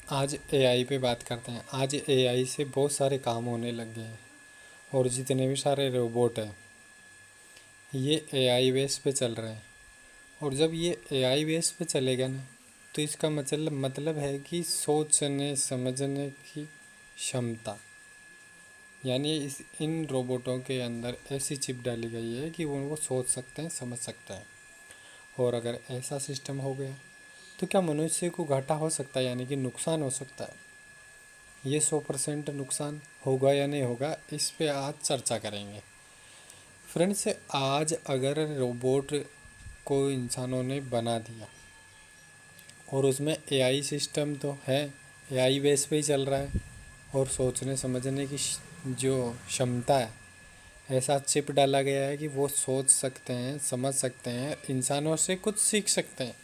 आज एआई पे बात करते हैं। आज एआई से बहुत सारे काम होने लग गए हैं और जितने भी सारे रोबोट हैं ये एआई बेस पे चल रहे हैं। और जब ये एआई बेस पे चलेगा ना तो इसका मतलब है कि सोचने समझने की क्षमता, यानी इन रोबोटों के अंदर ऐसी चिप डाली गई है कि वो उनको सोच सकते हैं, समझ सकते हैं। और अगर ऐसा सिस्टम हो गया तो क्या मनुष्य को घाटा हो सकता है, यानी कि नुकसान हो सकता है। ये 100% नुकसान होगा या नहीं होगा, इस पे आज चर्चा करेंगे। फ्रेंड्स, आज अगर रोबोट को इंसानों ने बना दिया और उसमें एआई सिस्टम तो है, एआई बेस पे ही चल रहा है और सोचने समझने की जो क्षमता है, ऐसा चिप डाला गया है कि वो सोच सकते हैं, समझ सकते हैं, इंसानों से कुछ सीख सकते हैं।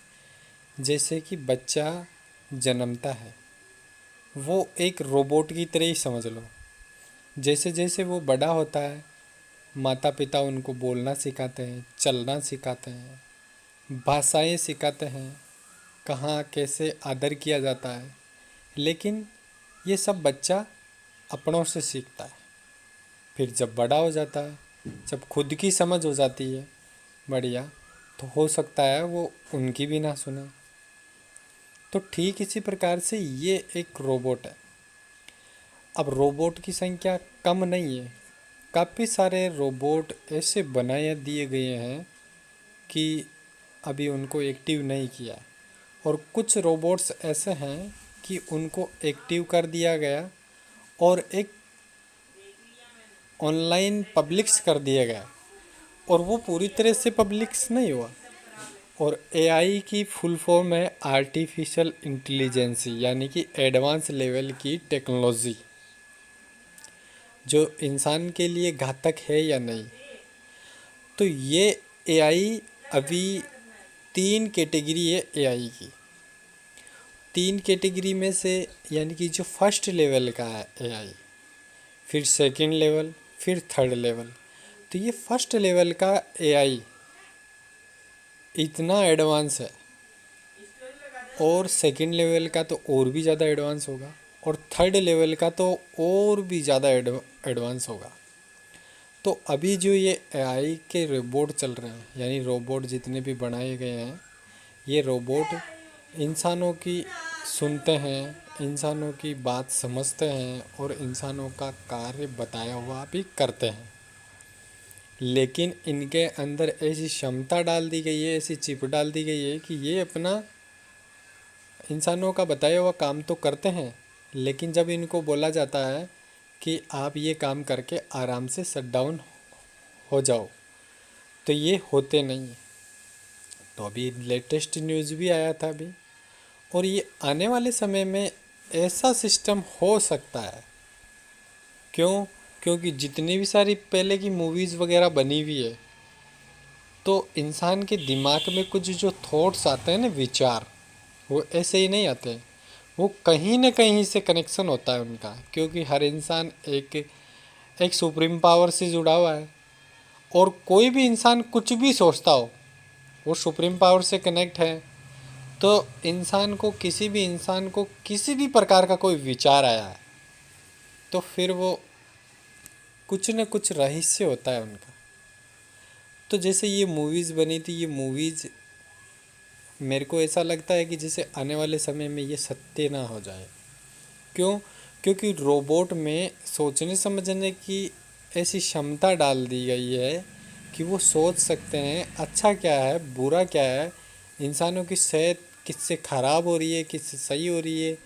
जैसे कि बच्चा जन्मता है वो एक रोबोट की तरह ही समझ लो। जैसे जैसे वो बड़ा होता है माता पिता उनको बोलना सिखाते हैं, चलना सिखाते हैं, भाषाएं सिखाते हैं, कहाँ कैसे आदर किया जाता है। लेकिन ये सब बच्चा अपनों से सीखता है। फिर जब बड़ा हो जाता है, जब खुद की समझ हो जाती है बढ़िया, तो हो सकता है वो उनकी भी ना सुने। तो ठीक इसी प्रकार से ये एक रोबोट है। अब रोबोट की संख्या कम नहीं है, काफ़ी सारे रोबोट ऐसे बनाए दिए गए हैं कि अभी उनको एक्टिव नहीं किया है। और कुछ रोबोट्स ऐसे हैं कि उनको एक्टिव कर दिया गया और एक ऑनलाइन पब्लिक्स कर दिया गया, और वो पूरी तरह से पब्लिक्स नहीं हुआ। और एआई की फुल फॉर्म है आर्टिफिशियल इंटेलिजेंस, यानी कि एडवांस लेवल की टेक्नोलॉजी, जो इंसान के लिए घातक है या नहीं। तो ये एआई अभी तीन कैटेगरी है एआई की। तीन कैटेगरी में से, यानी कि जो फर्स्ट लेवल का है एआई, फिर सेकंड लेवल, फिर थर्ड लेवल। तो ये फर्स्ट लेवल का एआई इतना एडवांस है, और सेकंड लेवल का तो और भी ज़्यादा एडवांस होगा, और थर्ड लेवल का तो और भी ज़्यादा एडवांस होगा। तो अभी जो ये एआई के रोबोट चल रहे हैं, यानी रोबोट जितने भी बनाए गए हैं, ये रोबोट इंसानों की सुनते हैं, इंसानों की बात समझते हैं और इंसानों का कार्य बताया हुआ भी करते हैं। लेकिन इनके अंदर ऐसी क्षमता डाल दी गई है, ऐसी चिप डाल दी गई है कि ये अपना इंसानों का बताया हुआ काम तो करते हैं, लेकिन जब इनको बोला जाता है कि आप ये काम करके आराम से शट डाउन हो जाओ, तो ये होते नहीं। तो अभी लेटेस्ट न्यूज़ भी आया था अभी, और ये आने वाले समय में ऐसा सिस्टम हो सकता है। क्यों? क्योंकि जितनी भी सारी पहले की मूवीज़ वगैरह बनी हुई है, तो इंसान के दिमाग में कुछ जो थॉट्स आते हैं ना, विचार, वो ऐसे ही नहीं आते। वो कहीं ना कहीं से कनेक्शन होता है उनका, क्योंकि हर इंसान एक एक सुप्रीम पावर से जुड़ा हुआ है। और कोई भी इंसान कुछ भी सोचता हो, वो सुप्रीम पावर से कनेक्ट है। तो किसी भी इंसान को किसी भी प्रकार का कोई विचार आया है, तो फिर वो कुछ न कुछ रहस्य होता है उनका। तो जैसे ये मूवीज़ बनी थी, ये मूवीज़ मेरे को ऐसा लगता है कि जैसे आने वाले समय में ये सत्य ना हो जाए। क्यों? क्योंकि रोबोट में सोचने समझने की ऐसी क्षमता डाल दी गई है कि वो सोच सकते हैं अच्छा क्या है, बुरा क्या है, इंसानों की सेहत किससे ख़राब हो रही है, किससे सही हो रही है।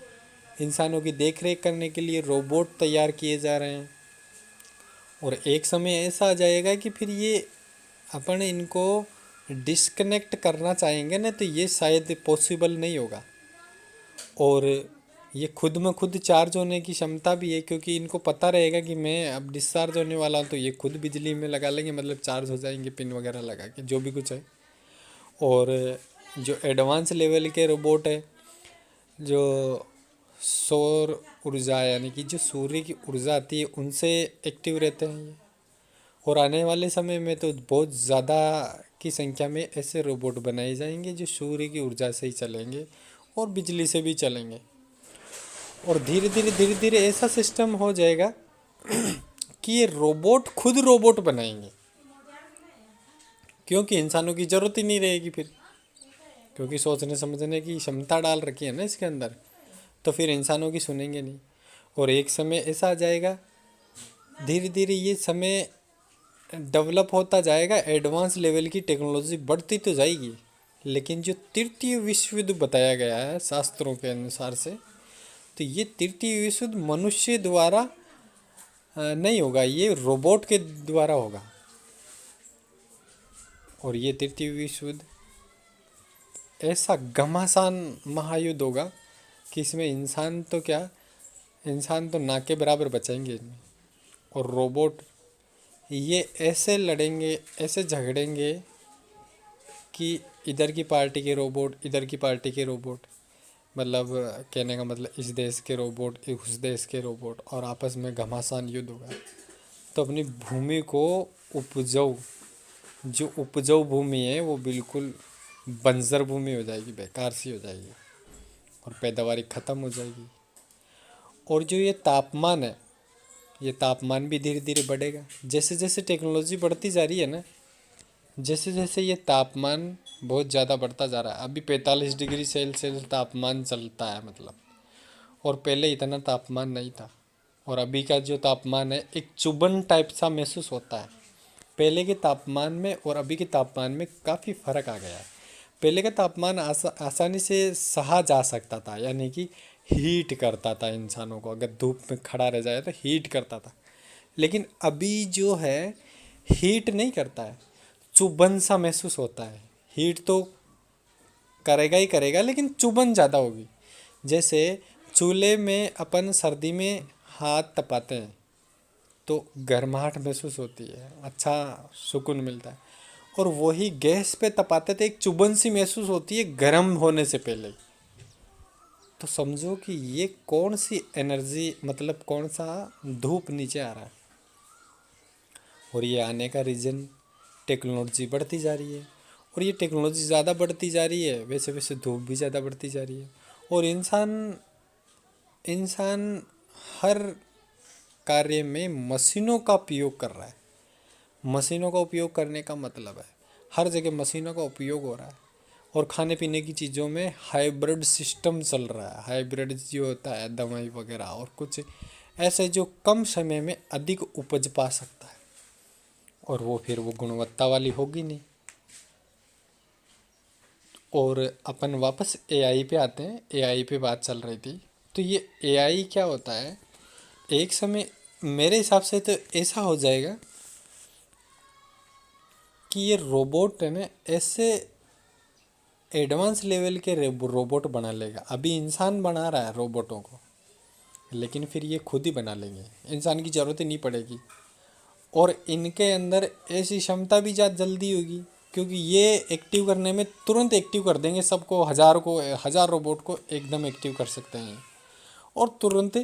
इंसानों की देख रेख करने के लिए रोबोट तैयार किए जा रहे हैं। और एक समय ऐसा आ जाएगा कि फिर ये अपन इनको डिस्कनेक्ट करना चाहेंगे ना, तो ये शायद पॉसिबल नहीं होगा। और ये खुद में खुद चार्ज होने की क्षमता भी है, क्योंकि इनको पता रहेगा कि मैं अब डिस्चार्ज होने वाला हूँ, तो ये खुद बिजली में लगा लेंगे, मतलब चार्ज हो जाएंगे पिन वगैरह लगा के, जो भी कुछ है। और जो एडवांस लेवल के रोबोट है, जो सौर ऊर्जा, यानी कि जो सूर्य की ऊर्जा आती है, उनसे एक्टिव रहते हैं ये। और आने वाले समय में तो बहुत ज़्यादा की संख्या में ऐसे रोबोट बनाए जाएंगे जो सूर्य की ऊर्जा से ही चलेंगे और बिजली से भी चलेंगे। और धीरे धीरे ऐसा सिस्टम हो जाएगा कि ये रोबोट खुद रोबोट बनाएंगे, क्योंकि इंसानों की ज़रूरत ही नहीं रहेगी फिर, क्योंकि सोचने समझने की क्षमता डाल रखी है ना इसके अंदर, तो फिर इंसानों की सुनेंगे नहीं। और एक समय ऐसा आ जाएगा, धीरे धीरे ये समय डेवलप होता जाएगा, एडवांस लेवल की टेक्नोलॉजी बढ़ती तो जाएगी, लेकिन जो तृतीय विश्व युद्ध बताया गया है शास्त्रों के अनुसार से, तो ये तृतीय विश्व युद्ध मनुष्य द्वारा नहीं होगा, ये रोबोट के द्वारा होगा। और ये तृतीय विश्व युद्ध ऐसा घमासान महायुद्ध होगा कि इसमें इंसान तो क्या, इंसान तो ना के बराबर बचेंगे इनमें, और रोबोट ये ऐसे लड़ेंगे, ऐसे झगड़ेंगे कि इधर की पार्टी के रोबोट, इधर की पार्टी के रोबोट, मतलब कहने का मतलब इस देश के रोबोट, उस देश के रोबोट, और आपस में घमासान युद्ध होगा। तो अपनी भूमि को उपजाऊ, जो उपजाऊ भूमि है वो बिल्कुल बंजर भूमि हो जाएगी, बेकार सी हो जाएगी, और पैदावारी ख़त्म हो जाएगी। और जो ये तापमान है, ये तापमान भी धीरे धीरे बढ़ेगा, जैसे जैसे टेक्नोलॉजी बढ़ती जा रही है ना, जैसे जैसे ये तापमान बहुत ज़्यादा बढ़ता जा रहा है। अभी 45 डिग्री सेल्सियस तापमान चलता है मतलब, और पहले इतना तापमान नहीं था। और अभी का जो तापमान है एक चुभन टाइप सा महसूस होता है। पहले के तापमान में और अभी के तापमान में काफ़ी फ़र्क आ गया है। पहले का तापमान आसानी से सहा जा सकता था, यानी कि हीट करता था इंसानों को, अगर धूप में खड़ा रह जाए तो हीट करता था। लेकिन अभी जो है हीट नहीं करता है, चुभन सा महसूस होता है। हीट तो करेगा ही करेगा, लेकिन चुभन ज़्यादा होगी। जैसे चूल्हे में अपन सर्दी में हाथ तपाते हैं तो गर्माहट महसूस होती है, अच्छा सुकून मिलता है। और वही गैस पे तपाते थे, एक चुभन सी महसूस होती है गर्म होने से पहले ही। तो समझो कि ये कौन सी एनर्जी, मतलब कौन सा धूप नीचे आ रहा है। और ये आने का रीज़न टेक्नोलॉजी बढ़ती जा रही है, और ये टेक्नोलॉजी ज़्यादा बढ़ती जा रही है, वैसे वैसे धूप भी ज़्यादा बढ़ती जा रही है। और इंसान इंसान हर कार्य में मशीनों का उपयोग कर रहा है। मशीनों का उपयोग करने का मतलब है हर जगह मशीनों का उपयोग हो रहा है। और खाने पीने की चीज़ों में हाइब्रिड सिस्टम चल रहा है। हाइब्रिड जो होता है दवाई वगैरह और कुछ ऐसे जो कम समय में अधिक उपज पा सकता है, और वो फिर वो गुणवत्ता वाली होगी नहीं। और अपन वापस एआई पे आते हैं। एआई पे बात चल रही थी, तो ये एआई क्या होता है, एक समय मेरे हिसाब से तो ऐसा हो जाएगा कि ये रोबोट है ना, ऐसे एडवांस लेवल के रोबोट बना लेगा। अभी इंसान बना रहा है रोबोटों को, लेकिन फिर ये खुद ही बना लेंगे, इंसान की ज़रूरत ही नहीं पड़ेगी। और इनके अंदर ऐसी क्षमता भी ज़्यादा जल्दी होगी, क्योंकि ये एक्टिव करने में तुरंत एक्टिव कर देंगे सबको, हज़ार रोबोट को एकदम एक्टिव कर सकते हैं, और तुरंत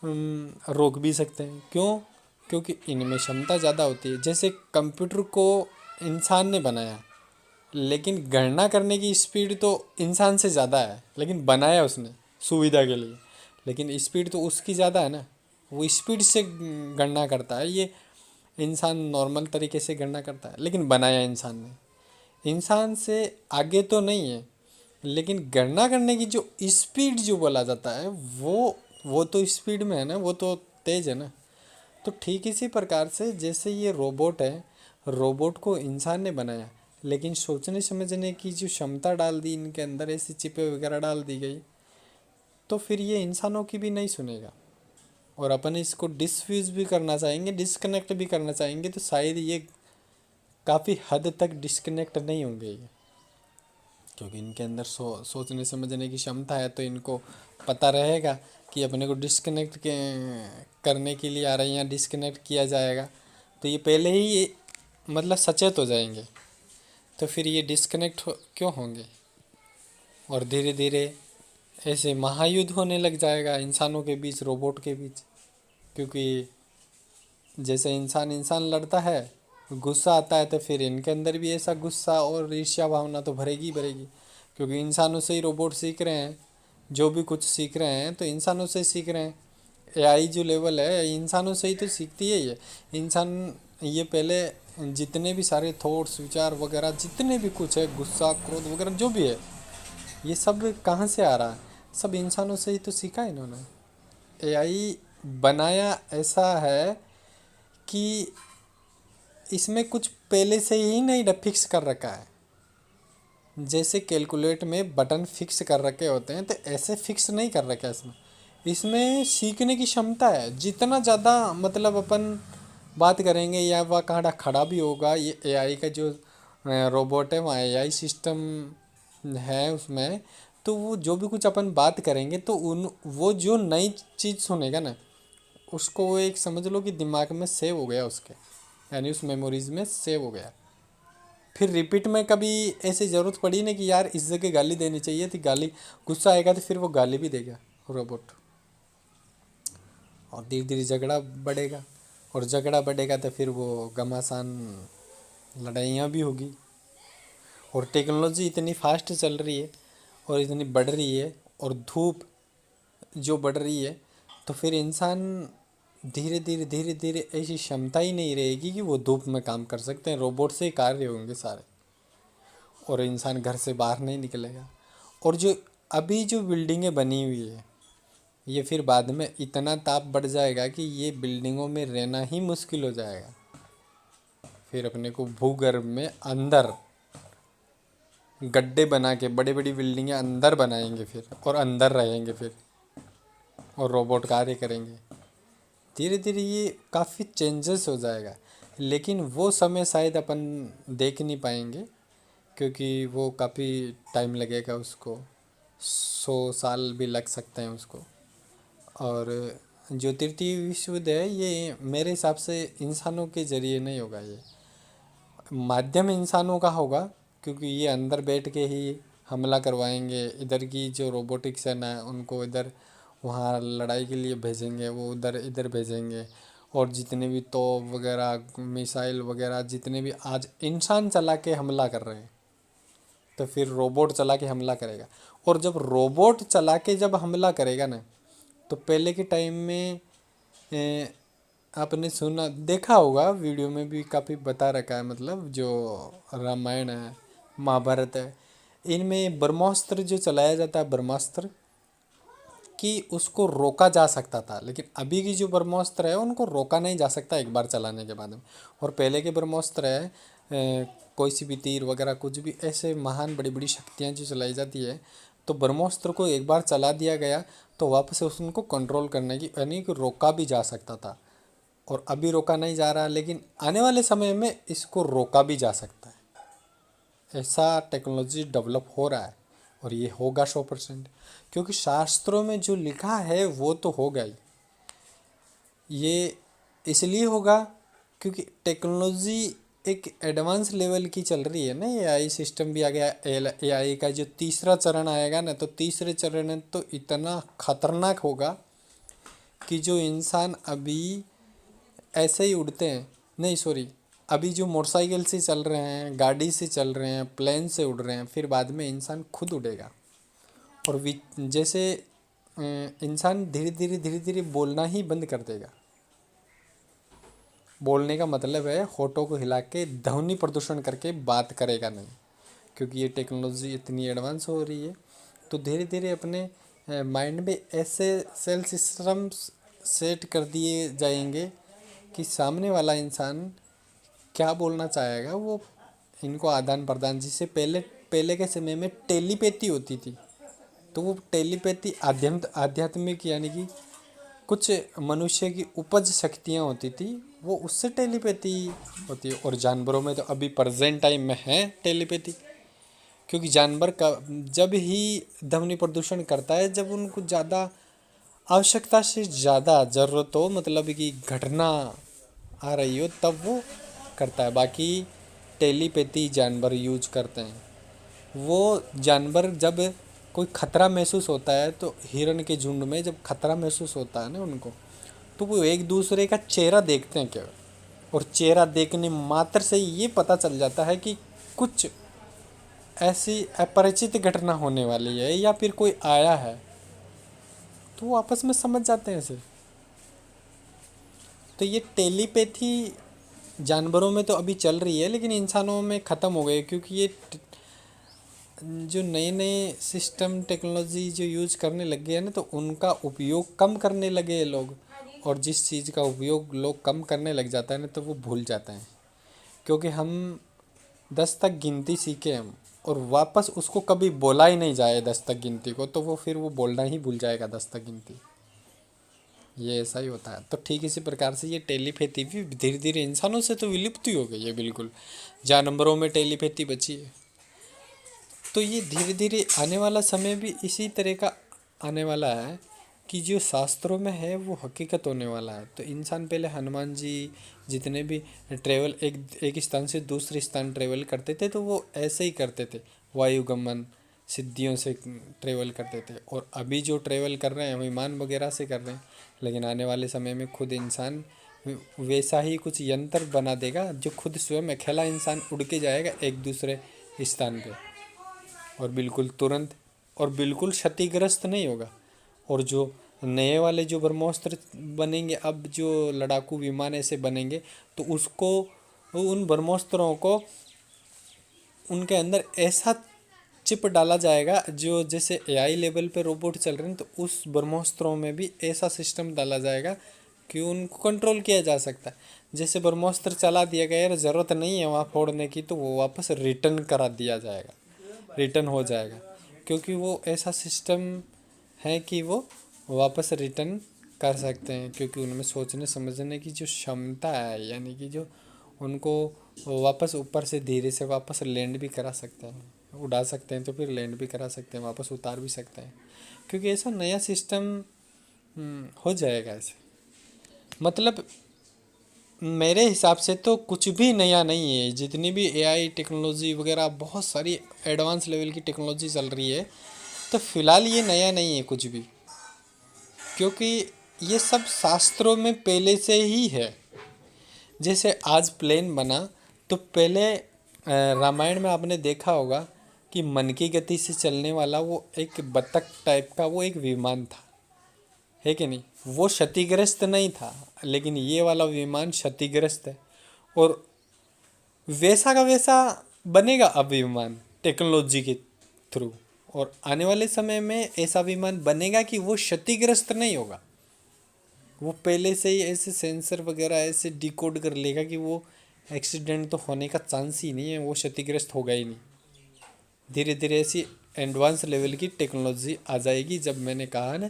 रोक भी सकते हैं। क्यों? क्योंकि इनमें क्षमता ज़्यादा होती है। जैसे कंप्यूटर को इंसान ने बनाया, लेकिन गणना करने की स्पीड तो इंसान से ज़्यादा है, लेकिन बनाया उसने सुविधा के लिए, लेकिन स्पीड तो उसकी ज़्यादा है ना, वो स्पीड से गणना करता है। ये इंसान नॉर्मल तरीके से गणना करता है, लेकिन बनाया इंसान ने। इंसान से आगे तो नहीं है, लेकिन गणना करने की जो स्पीड जो बोला जाता है वो तो स्पीड में है ना, वो तो तेज है ना। तो ठीक इसी प्रकार से जैसे ये रोबोट है, रोबोट को इंसान ने बनाया, लेकिन सोचने समझने की जो क्षमता डाल दी इनके अंदर, ऐसी चिपें वगैरह डाल दी गई, तो फिर ये इंसानों की भी नहीं सुनेगा। और अपन इसको डिसफ्यूज़ भी करना चाहेंगे, डिस्कनेक्ट भी करना चाहेंगे, तो शायद ये काफ़ी हद तक डिस्कनेक्ट नहीं होंगे ये, क्योंकि इनके अंदर सोचने समझने की क्षमता है। तो इनको पता रहेगा कि अपने को डिस्कनेक्ट करने के लिए आ रहे हैं या डिस्कनेक्ट किया जाएगा, तो ये पहले ही ये मतलब सचेत हो जाएंगे। तो फिर ये डिस्कनेक्ट क्यों होंगे, और धीरे धीरे ऐसे महायुद्ध होने लग जाएगा इंसानों के बीच, रोबोट के बीच। क्योंकि जैसे इंसान इंसान लड़ता है, गुस्सा आता है, तो फिर इनके अंदर भी ऐसा गुस्सा और ईर्ष्या भावना तो भरेगी ही भरेगी, क्योंकि इंसानों से ही रोबोट सीख रहे हैं। जो भी कुछ सीख रहे हैं तो इंसानों से सीख रहे हैं। एआई जो लेवल है इंसानों से ही तो सीखती है ये। इंसान ये पहले जितने भी सारे थॉट्स विचार वगैरह जितने भी कुछ है, गुस्सा क्रोध वगैरह जो भी है, ये सब कहाँ से आ रहा है? सब इंसानों से ही तो सीखा है इन्होंने। एआई बनाया ऐसा है कि इसमें कुछ पहले से ही नहीं फिक्स कर रखा है। जैसे कैलकुलेट में बटन फिक्स कर रखे होते हैं तो ऐसे फिक्स नहीं कर रखा है इसमें। इसमें सीखने की क्षमता है। जितना ज़्यादा मतलब अपन बात करेंगे या वह कहाँ खड़ा भी होगा, ये एआई का जो रोबोट है वहाँ एआई सिस्टम है उसमें, तो वो जो भी कुछ अपन बात करेंगे तो उन वो जो नई चीज़ सुनेगा ना, उसको वो एक समझ लो कि दिमाग में सेव हो गया उसके, यानी उस मेमोरीज में सेव हो गया। फिर रिपीट में कभी ऐसी ज़रूरत पड़ी ना कि यार इस जगह गाली देनी चाहिए थी, गाली गुस्सा आएगा तो फिर वो गाली भी देगा रोबोट। और धीरे धीरे झगड़ा बढ़ेगा, और झगड़ा बढ़ेगा तो फिर वो घमासान लड़ाइयाँ भी होगी। और टेक्नोलॉजी इतनी फास्ट चल रही है और इतनी बढ़ रही है, और धूप जो बढ़ रही है, तो फिर इंसान धीरे धीरे ऐसी क्षमता ही नहीं रहेगी कि वो धूप में काम कर सकते हैं। रोबोट से ही कार्य होंगे सारे, और इंसान घर से बाहर नहीं निकलेगा। और जो अभी जो बिल्डिंगें बनी हुई है, ये फिर बाद में इतना ताप बढ़ जाएगा कि ये बिल्डिंगों में रहना ही मुश्किल हो जाएगा। फिर अपने को भूगर्भ में अंदर गड्ढे बना के बड़ी बड़ी बिल्डिंगें अंदर बनाएंगे फिर, और अंदर रहेंगे फिर, और रोबोट कार्य करेंगे। धीरे धीरे ये काफ़ी चेंजेस हो जाएगा, लेकिन वो समय शायद अपन देख नहीं पाएंगे, क्योंकि वो काफ़ी टाइम लगेगा उसको, 100 साल भी लग सकते हैं उसको। और जो तृतीय विश्व युद्ध है ये मेरे हिसाब से इंसानों के ज़रिए नहीं होगा, ये माध्यम इंसानों का होगा, क्योंकि ये अंदर बैठ के ही हमला करवाएंगे। इधर की जो रोबोटिक्स है ना, उनको इधर वहाँ लड़ाई के लिए भेजेंगे, वो उधर इधर भेजेंगे। और जितने भी तोप वगैरह मिसाइल वगैरह जितने भी आज इंसान चला के हमला कर रहे हैं, तो फिर रोबोट चला के हमला करेगा। और जब रोबोट चला के जब हमला करेगा ना, तो पहले के टाइम में आपने सुना देखा होगा, वीडियो में भी काफ़ी बता रखा है, मतलब जो रामायण है महाभारत है, इनमें ब्रह्मास्त्र जो चलाया जाता है, ब्रह्मास्त्र कि उसको रोका जा सकता था। लेकिन अभी की जो ब्रह्मास्त्र है उनको रोका नहीं जा सकता एक बार चलाने के बाद में। और पहले के ब्रह्मास्त्र है कोई सी भी तीर वगैरह कुछ भी ऐसे महान बड़ी बड़ी शक्तियाँ जो चलाई जाती है, तो ब्रह्मास्त्र को एक बार चला दिया गया तो वापस उनको कंट्रोल करने की, यानी कि रोका भी जा सकता था। और अभी रोका नहीं जा रहा, लेकिन आने वाले समय में इसको रोका भी जा सकता है। ऐसा टेक्नोलॉजी डेवलप हो रहा है, और ये होगा 100%, क्योंकि शास्त्रों में जो लिखा है वो तो होगा ही। ये इसलिए होगा क्योंकि टेक्नोलॉजी एक एडवांस लेवल की चल रही है ना। एआई सिस्टम भी आ गया। एआई का जो तीसरा चरण आएगा ना, तो तीसरे चरण में तो इतना खतरनाक होगा कि जो इंसान अभी ऐसे ही उड़ते हैं, नहीं सॉरी, अभी जो मोटरसाइकिल से चल रहे हैं, गाड़ी से चल रहे हैं, प्लेन से उड़ रहे हैं, फिर बाद में इंसान खुद उड़ेगा। और जैसे इंसान धीरे धीरे बोलना ही बंद कर देगा। बोलने का मतलब है होठों को हिला के ध्वनि प्रदूषण करके बात करेगा नहीं, क्योंकि ये टेक्नोलॉजी इतनी एडवांस हो रही है। तो धीरे धीरे अपने माइंड में ऐसे सेल सिस्टम सेट कर दिए जाएंगे कि सामने वाला इंसान क्या बोलना चाहेगा वो इनको आदान प्रदान, जिससे पहले पहले के समय में टेलीपैथी होती थी, तो वो टेलीपैथी आध्यात्मिक यानी कि कुछ मनुष्य की उपज शक्तियाँ होती थी, वो उससे टेलीपैथी होती है। और जानवरों में तो अभी प्रेजेंट टाइम में है टेलीपैथी, क्योंकि जानवर का जब ही ध्वनि प्रदूषण करता है जब उनको ज़्यादा आवश्यकता से ज़्यादा ज़रूरत हो, मतलब कि घटना आ रही हो, तब वो करता है। बाकी टेलीपैथी जानवर यूज करते हैं। वो जानवर जब कोई खतरा महसूस होता है, तो हिरण के झुंड में जब खतरा महसूस होता है ना उनको, तो वो एक दूसरे का चेहरा देखते हैं केवल, और चेहरा देखने मात्र से ये पता चल जाता है कि कुछ ऐसी अपरिचित घटना होने वाली है या फिर कोई आया है। तो वो आपस में समझ जाते हैं ऐसे। तो ये टेलीपैथी जानवरों में तो अभी चल रही है, लेकिन इंसानों में ख़त्म हो गई, क्योंकि ये जो नए नए सिस्टम टेक्नोलॉजी जो यूज करने लग गए हैं ना, तो उनका उपयोग कम करने लगे हैं लोग। और जिस चीज़ का उपयोग लोग कम करने लग जाता है ना, तो वो भूल जाते हैं। क्योंकि हम 10 तक गिनती सीखे हम, और वापस उसको कभी बोला ही नहीं जाए 10 तक गिनती को, तो वो फिर वो बोलना ही भूल जाएगा 10 तक गिनती। ये ऐसा ही होता है। तो ठीक इसी प्रकार से ये टेलीपैथी भी धीरे धीरे इंसानों से तो विलुप्त ही हो गई है बिल्कुल। जानवरों में टेलीपैथी बची है। तो ये धीरे धीरे आने वाला समय भी इसी तरह का आने वाला है, कि जो शास्त्रों में है वो हकीकत होने वाला है। तो इंसान पहले हनुमान जी जितने भी ट्रेवल एक स्थान से दूसरे स्थान ट्रेवल करते थे, तो वो ऐसे ही करते थे, वायुगमन सिद्धियों से ट्रेवल करते थे। और अभी जो ट्रेवल कर रहे हैं विमान वगैरह से कर रहे हैं। लेकिन आने वाले समय में खुद इंसान वैसा ही कुछ यंत्र बना देगा, जो खुद स्वयं अकेला इंसान उड़ के जाएगा एक दूसरे स्थान पे, और बिल्कुल तुरंत, और बिल्कुल क्षतिग्रस्त नहीं होगा। और जो नए वाले जो ब्रह्मोस्त्र बनेंगे, अब जो लड़ाकू विमान ऐसे बनेंगे, तो उसको उन ब्रह्मोस्त्रों को उनके अंदर ऐसा चिप डाला जाएगा, जो जैसे एआई लेवल पे रोबोट चल रहे हैं, तो उस ब्रह्मोस्त्रों में भी ऐसा सिस्टम डाला जाएगा कि उनको कंट्रोल किया जा सकता है। जैसे ब्रह्मोस्त्र चला दिया गया यार, ज़रूरत नहीं है वहाँ फोड़ने की, तो वो वापस रिटर्न करा दिया जाएगा, रिटर्न हो जाएगा। क्योंकि वो ऐसा सिस्टम है कि वो वापस रिटर्न कर सकते हैं, क्योंकि उनमें सोचने समझने की जो क्षमता है, यानी कि जो उनको वापस ऊपर से धीरे से वापस लैंड भी करा सकते हैं, उड़ा सकते हैं तो फिर लैंड भी करा सकते हैं, वापस उतार भी सकते हैं। क्योंकि ऐसा नया सिस्टम हो जाएगा ऐसे। मतलब मेरे हिसाब से तो कुछ भी नया नहीं है। जितनी भी एआई टेक्नोलॉजी वगैरह बहुत सारी एडवांस लेवल की टेक्नोलॉजी चल रही है, तो फिलहाल ये नया नहीं है कुछ भी। क्योंकि ये सब शास्त्रों में पहले से ही है। जैसे आज प्लेन बना, तो पहले रामायण में आपने देखा होगा कि मन की गति से चलने वाला वो एक बतख टाइप का वो एक विमान था, है कि नहीं? वो क्षतिग्रस्त नहीं था, लेकिन ये वाला विमान क्षतिग्रस्त है। और वैसा का वैसा बनेगा अब विमान टेक्नोलॉजी के थ्रू। और आने वाले समय में ऐसा विमान बनेगा कि वो क्षतिग्रस्त नहीं होगा। वो पहले से ही ऐसे सेंसर वगैरह ऐसे डिकोड कर लेगा कि वो एक्सीडेंट तो होने का चांस ही नहीं है, वो क्षतिग्रस्त होगा ही नहीं। धीरे धीरे ऐसी एडवांस लेवल की टेक्नोलॉजी आ जाएगी। जब मैंने कहा ना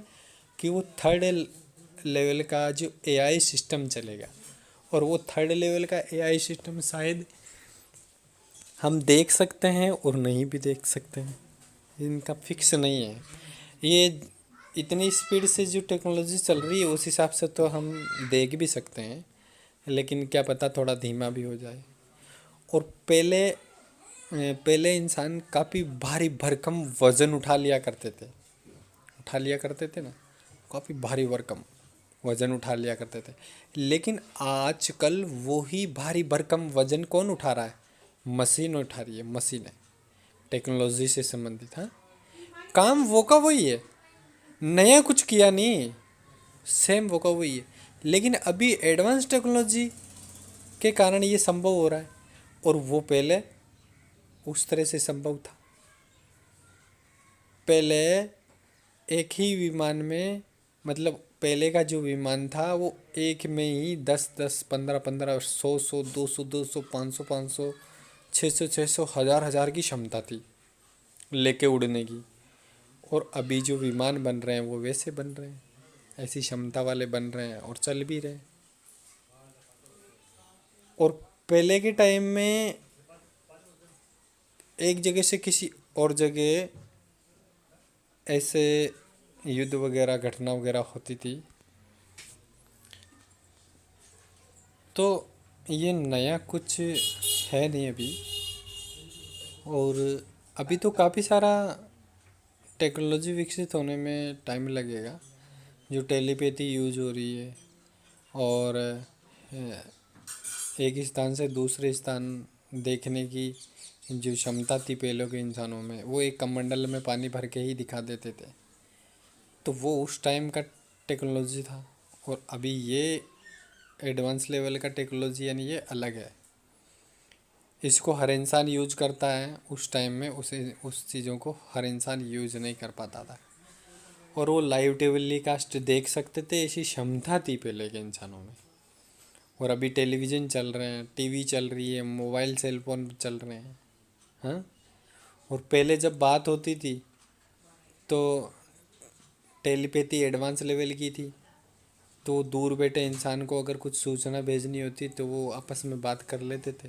कि वो थर्ड लेवल का जो एआई सिस्टम चलेगा, और वो थर्ड लेवल का एआई सिस्टम शायद हम देख सकते हैं और नहीं भी देख सकते हैं, इनका फिक्स नहीं है। ये इतनी स्पीड से जो टेक्नोलॉजी चल रही है, उस हिसाब से तो हम देख भी सकते हैं, लेकिन क्या पता थोड़ा धीमा भी हो जाए। और पहले इंसान काफ़ी भारी भरकम वज़न उठा लिया करते थे ना, काफ़ी भारी भरकम वज़न उठा लिया करते थे। लेकिन आजकल वही भारी भरकम वज़न कौन उठा रहा है? मशीन उठा रही है, मशीन है, टेक्नोलॉजी से संबंधित। हाँ, काम वो का वही है, नया कुछ किया नहीं, सेम वो का वही है। लेकिन अभी एडवांस टेक्नोलॉजी के कारण ये संभव हो रहा है, और वो पहले उस तरह से संभव था। पहले एक ही विमान में, मतलब पहले का जो विमान था वो एक में ही 10-10, 15-15, 100-100, 200-200, 500-500, 600-600, 1000-1000 की क्षमता थी लेके उड़ने की। और अभी जो विमान बन रहे हैं वो वैसे बन रहे हैं, ऐसी क्षमता वाले बन रहे हैं और चल भी रहे हैं। और पहले के टाइम में एक जगह से किसी और जगह ऐसे युद्ध वगैरह घटना वगैरह होती थी। तो ये नया कुछ है नहीं अभी। और अभी तो काफ़ी सारा टेक्नोलॉजी विकसित होने में टाइम लगेगा। जो टेलीपैथी यूज हो रही है, और एक स्थान से दूसरे स्थान देखने की जो क्षमता थी पहले के इंसानों में, वो एक कमंडल में पानी भर के ही दिखा देते थे। तो वो उस टाइम का टेक्नोलॉजी था, और अभी ये एडवांस लेवल का टेक्नोलॉजी, यानी ये अलग है। इसको हर इंसान यूज करता है, उस टाइम में उस चीज़ों को हर इंसान यूज नहीं कर पाता था। और वो लाइव टेलीकास्ट देख सकते थे, ऐसी क्षमता थी पहले के इंसानों में। और अभी टेलीविज़न चल रहे हैं, टीवी चल रही है, मोबाइल सेल फोन चल रहे हैं। हाँ। और पहले जब बात होती थी तो टेलीपैथी एडवांस लेवल की थी, तो दूर बैठे इंसान को अगर कुछ सूचना भेजनी होती तो वो आपस में बात कर लेते थे,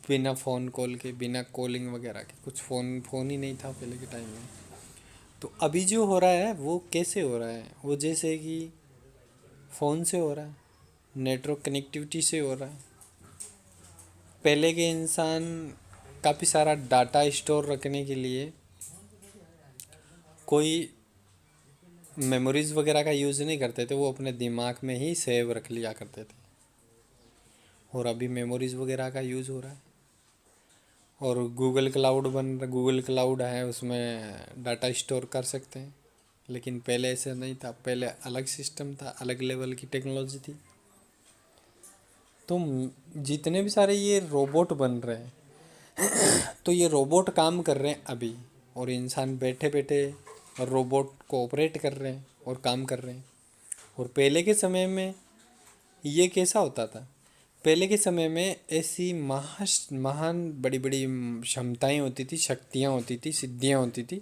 बिना फ़ोन कॉल के, बिना कॉलिंग वगैरह के। कुछ फ़ोन फ़ोन ही नहीं था पहले के टाइम में। तो अभी जो हो रहा है वो कैसे हो रहा है, वो जैसे कि फ़ोन से हो रहा है, नेटवर्क कनेक्टिविटी से हो रहा है। पहले के इंसान काफ़ी सारा डाटा स्टोर रखने के लिए कोई मेमोरीज़ वगैरह का यूज़ नहीं करते थे, वो अपने दिमाग में ही सेव रख लिया करते थे। और अभी मेमोरीज़ वगैरह का यूज़ हो रहा है, और गूगल क्लाउड है, उसमें डाटा स्टोर कर सकते हैं। लेकिन पहले ऐसा नहीं था, पहले अलग सिस्टम था, अलग लेवल की टेक्नोलॉजी थी। तो जितने भी सारे ये रोबोट बन रहे हैं, तो ये रोबोट काम कर रहे हैं अभी, और इंसान बैठे बैठे रोबोट को ऑपरेट कर रहे हैं और काम कर रहे हैं। और पहले के समय में ये कैसा होता था, पहले के समय में ऐसी महान बड़ी बड़ी क्षमताएं होती थी, शक्तियाँ होती थी, सिद्धियाँ होती थी,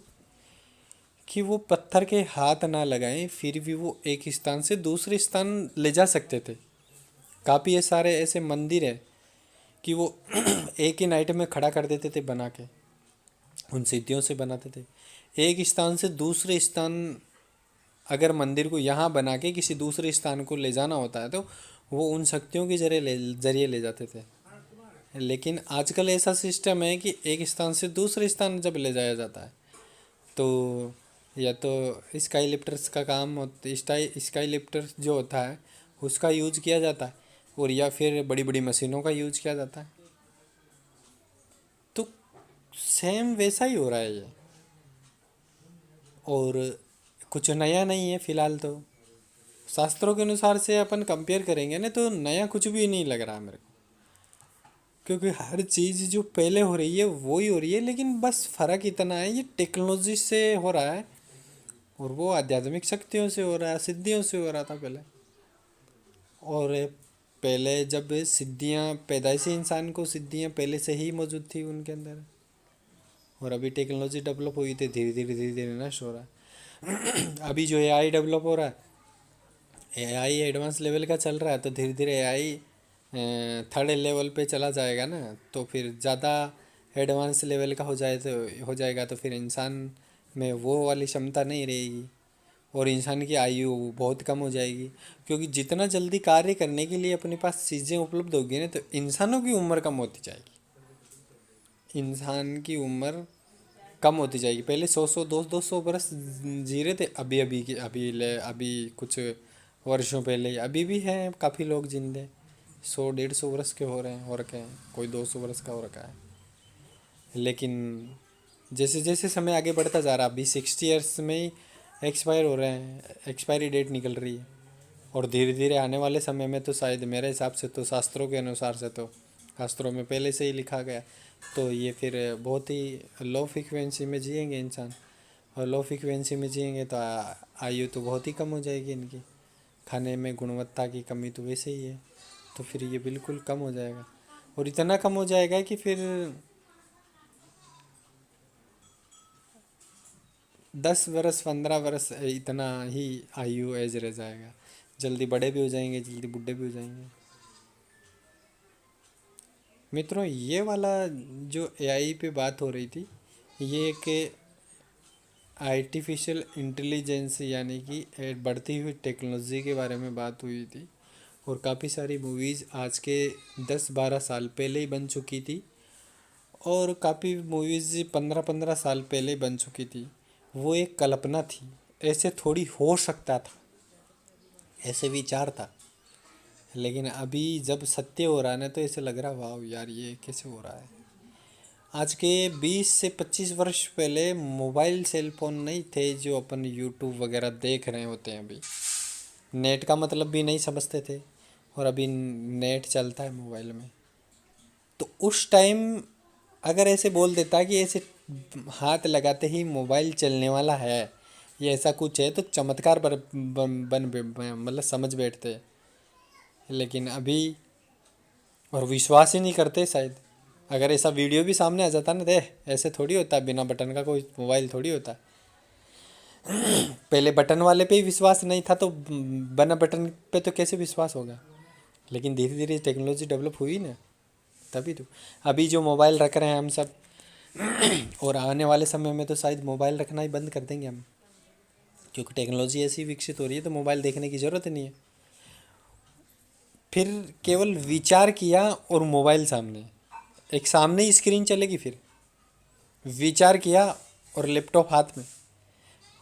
कि वो पत्थर के हाथ ना लगाएं फिर भी वो एक स्थान से दूसरे स्थान ले जा सकते थे। काफ़ी ये सारे ऐसे मंदिर हैं कि वो एक ही नाइट में खड़ा कर देते थे बना के, उन सिद्धियों से बनाते थे। एक स्थान से दूसरे स्थान, अगर मंदिर को यहाँ बना के किसी दूसरे स्थान को ले जाना होता है तो वो उन शक्तियों के जरिए ले जाते थे। लेकिन आजकल ऐसा सिस्टम है कि एक स्थान से दूसरे स्थान जब ले जाया जाता है तो या तो स्काई लिफ्टर्स का काम होता, स्काई लिफ्टर्स जो होता है उसका यूज किया जाता है, और या फिर बड़ी बड़ी मशीनों का यूज किया जाता है। तो सेम वैसा ही हो रहा है ये, और कुछ नया नहीं है फ़िलहाल। तो शास्त्रों के अनुसार से अपन कंपेयर करेंगे ना तो नया कुछ भी नहीं लग रहा मेरे को, क्योंकि हर चीज़ जो पहले हो रही है वो ही हो रही है, लेकिन बस फ़र्क इतना है ये टेक्नोलॉजी से हो रहा है, और वो आध्यात्मिक शक्तियों से हो रहा है, सिद्धियों से हो रहा था पहले। और पहले जब सिद्धियां, पैदाइशी इंसान को सिद्धियां पहले से ही मौजूद थी उनके अंदर, और अभी टेक्नोलॉजी डेवलप हुई थी, धीरे धीरे धीरे धीरे नष्ट हो रहा है। अभी जो एआई डेवलप हो रहा है, एआई एडवांस लेवल का चल रहा है, तो धीरे धीरे एआई थर्ड लेवल पे चला जाएगा ना, तो फिर ज़्यादा एडवांस लेवल का हो जाएगा, तो फिर इंसान में वो वाली क्षमता नहीं रहेगी, और इंसान की आयु बहुत कम हो जाएगी। क्योंकि जितना जल्दी कार्य करने के लिए अपने पास चीज़ें उपलब्ध होगी ना, तो इंसानों की उम्र कम होती जाएगी। इंसान की उम्र कम होती जाएगी। पहले 100 100 200 बरस जी रहे थे, अभी कुछ वर्षों पहले, अभी भी हैं काफ़ी लोग जिंदे 100 150 वर्ष के हो रहे हैं, हो रखे हैं, कोई 200 वर्ष का हो रखा है। लेकिन जैसे जैसे समय आगे बढ़ता जा रहा है, अभी 60 ईयर्स में ही एक्सपायर हो रहे हैं, एक्सपायरी डेट निकल रही है। और धीरे धीरे आने वाले समय में तो शायद मेरे हिसाब से तो शास्त्रों के अनुसार से तो शास्त्रों में पहले से ही लिखा गया, तो ये फिर बहुत ही लो फ्रिक्वेंसी में जिएंगे इंसान, और लो फ्रिक्वेंसी में जिएंगे तो आयु तो बहुत ही कम हो जाएगी इनकी। खाने में गुणवत्ता की कमी तो वैसे ही है, तो फिर ये बिल्कुल कम हो जाएगा, और इतना कम हो जाएगा कि फिर 10 वर्ष 15 वर्ष इतना ही आयु एज रह जाएगा। जल्दी बड़े भी हो जाएंगे, जल्दी बूढ़े भी हो जाएंगे। मित्रों, ये वाला जो एआई पे बात हो रही थी, ये एक आर्टिफिशियल इंटेलिजेंस यानी कि बढ़ती हुई टेक्नोलॉजी के बारे में बात हुई थी। और काफ़ी सारी मूवीज़ आज के 10 12 साल पहले ही बन चुकी थी, और काफ़ी मूवीज़ 15 15 साल पहले बन चुकी थी। वो एक कल्पना थी, ऐसे थोड़ी हो सकता था, ऐसे विचार था। लेकिन अभी जब सत्य हो रहा है ना, तो ऐसे लग रहा वाह यार ये कैसे हो रहा है। आज के 20 से 25 वर्ष पहले मोबाइल सेल फोन नहीं थे जो अपन यूट्यूब वगैरह देख रहे होते हैं अभी। नेट का मतलब भी नहीं समझते थे, और अभी नेट चलता है मोबाइल में। तो उस टाइम अगर ऐसे बोल देता कि ऐसे हाथ लगाते ही मोबाइल चलने वाला है या ऐसा कुछ है, तो चमत्कार मतलब समझ बैठते। लेकिन अभी और विश्वास ही नहीं करते शायद। अगर ऐसा वीडियो भी सामने आ जाता ना, दे ऐसे थोड़ी होता है, बिना बटन का कोई मोबाइल थोड़ी होता है। पहले बटन वाले पे ही विश्वास नहीं था, तो बिना बटन पे तो कैसे विश्वास होगा। लेकिन धीरे धीरे टेक्नोलॉजी डेवलप हुई ना, तभी तो अभी जो मोबाइल रख रहे हैं हम सब, और आने वाले समय में तो शायद मोबाइल रखना ही बंद कर देंगे हम, क्योंकि टेक्नोलॉजी ऐसी विकसित हो रही है तो मोबाइल देखने की ज़रूरत नहीं है। फिर केवल विचार किया और मोबाइल सामने, एक सामने ही स्क्रीन चलेगी। फिर विचार किया और लैपटॉप हाथ में,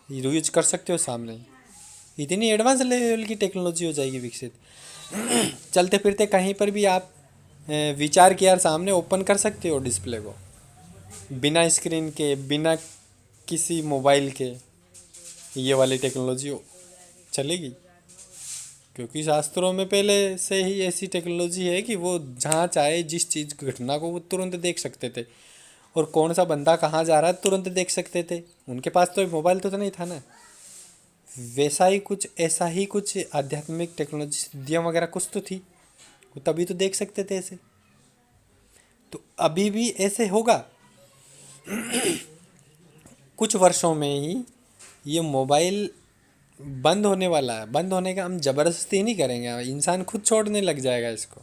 यूज कर सकते हो सामने ही। इतनी एडवांस लेवल की टेक्नोलॉजी हो जाएगी विकसित। चलते फिरते कहीं पर भी आप विचार किया और सामने ओपन कर सकते हो डिस्प्ले को, बिना स्क्रीन के, बिना किसी मोबाइल के। ये वाली टेक्नोलॉजी चलेगी, क्योंकि शास्त्रों में पहले से ही ऐसी टेक्नोलॉजी है कि वो जहाँ चाहे जिस चीज़ घटना को वो तुरंत देख सकते थे, और कौन सा बंदा कहाँ जा रहा है तुरंत देख सकते थे। उनके पास तो मोबाइल तो नहीं था ना। वैसा ही कुछ, ऐसा ही कुछ आध्यात्मिक टेक्नोलॉजी, सिद्धियाँ वगैरह कुछ तो थी, वो तभी तो देख सकते थे ऐसे। तो अभी भी ऐसे होगा। कुछ वर्षों में ही ये मोबाइल बंद होने वाला है। बंद होने का हम ज़बरदस्ती नहीं करेंगे, इंसान खुद छोड़ने लग जाएगा इसको,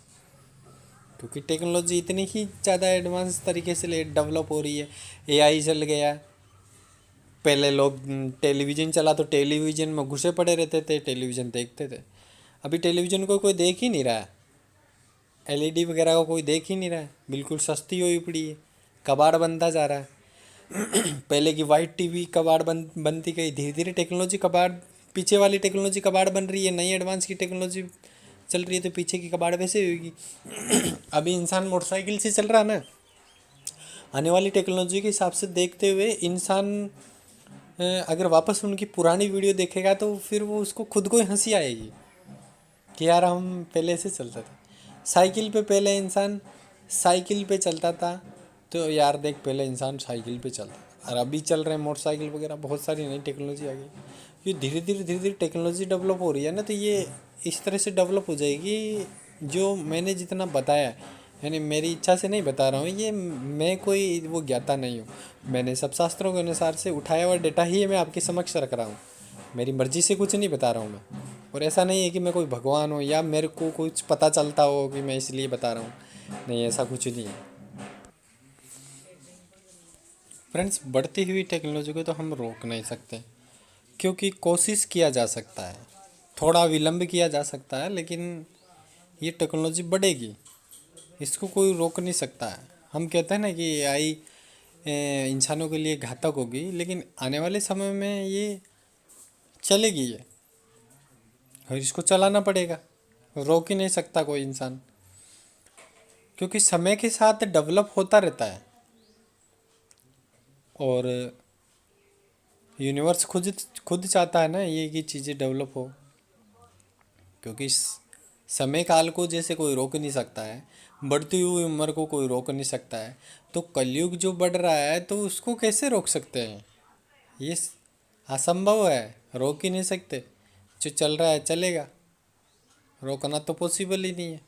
क्योंकि टेक्नोलॉजी इतनी ही ज़्यादा एडवांस तरीके से डेवलप हो रही है। एआई चल गया। पहले लोग टेलीविज़न चला तो टेलीविज़न में घुसे पड़े रहते थे, टेलीविज़न देखते थे। अभी टेलीविज़न को कोई देख ही नहीं रहा है, एलईडी वगैरह को कोई देख ही नहीं रहा है, बिल्कुल सस्ती हुई पड़ी है, कबाड़ बनता जा रहा है। पहले की वाइट टीवी कबाड़ बनती गई, धीरे धीरे टेक्नोलॉजी कबाड़, पीछे वाली टेक्नोलॉजी कबाड़ बन रही है, नई एडवांस की टेक्नोलॉजी चल रही है, तो पीछे की कबाड़ वैसे होगी। अभी इंसान मोटरसाइकिल से चल रहा है ना, आने वाली टेक्नोलॉजी के हिसाब से देखते हुए इंसान अगर वापस उनकी पुरानी वीडियो देखेगा तो फिर वो उसको खुद को ही हंसी आएगी कि यार हम पहले ऐसे चलता था। साइकिल पे पहले इंसान साइकिल पे चलता था, तो यार देख पहले इंसान साइकिल पे चलता था, और अभी चल रहे हैं मोटरसाइकिल वगैरह, बहुत सारी नई टेक्नोलॉजी आ गई। ये धीरे धीरे टेक्नोलॉजी डेवलप हो रही है ना, तो ये इस तरह से डेवलप हो जाएगी। जो मैंने जितना बताया, यानी मेरी इच्छा से नहीं बता रहा हूँ, ये मैं कोई वो ज्ञाता नहीं हूँ, मैंने सब शास्त्रों के अनुसार से उठाया हुआ डेटा ही मैं आपके समक्ष रख रहा हूँ। मेरी मर्जी से कुछ नहीं बता रहा हूँ मैं, और ऐसा नहीं है कि मैं कोई भगवान हूँ या मेरे को कुछ पता चलता हो कि मैं इसलिए बता रहा हूँ। नहीं, ऐसा कुछ नहीं है। फ्रेंड्स, बढ़ती हुई टेक्नोलॉजी को तो हम रोक नहीं सकते, क्योंकि कोशिश किया जा सकता है, थोड़ा विलंब किया जा सकता है, लेकिन ये टेक्नोलॉजी बढ़ेगी, इसको कोई रोक नहीं सकता है। हम कहते हैं ना कि एआई इंसानों के लिए घातक होगी, लेकिन आने वाले समय में ये चलेगी ये, और इसको चलाना पड़ेगा, रोक ही नहीं सकता कोई इंसान, क्योंकि समय के साथ डेवलप होता रहता है, और यूनिवर्स खुद खुद चाहता है ना ये कि चीज़ें डेवलप हो, क्योंकि समय काल को जैसे कोई रोक नहीं सकता है, बढ़ती हुई उम्र को कोई रोक नहीं सकता है, तो कलयुग जो बढ़ रहा है तो उसको कैसे रोक सकते हैं। ये असंभव है, रोक ही नहीं सकते। जो चल रहा है चलेगा, रोकना तो पॉसिबल ही नहीं है।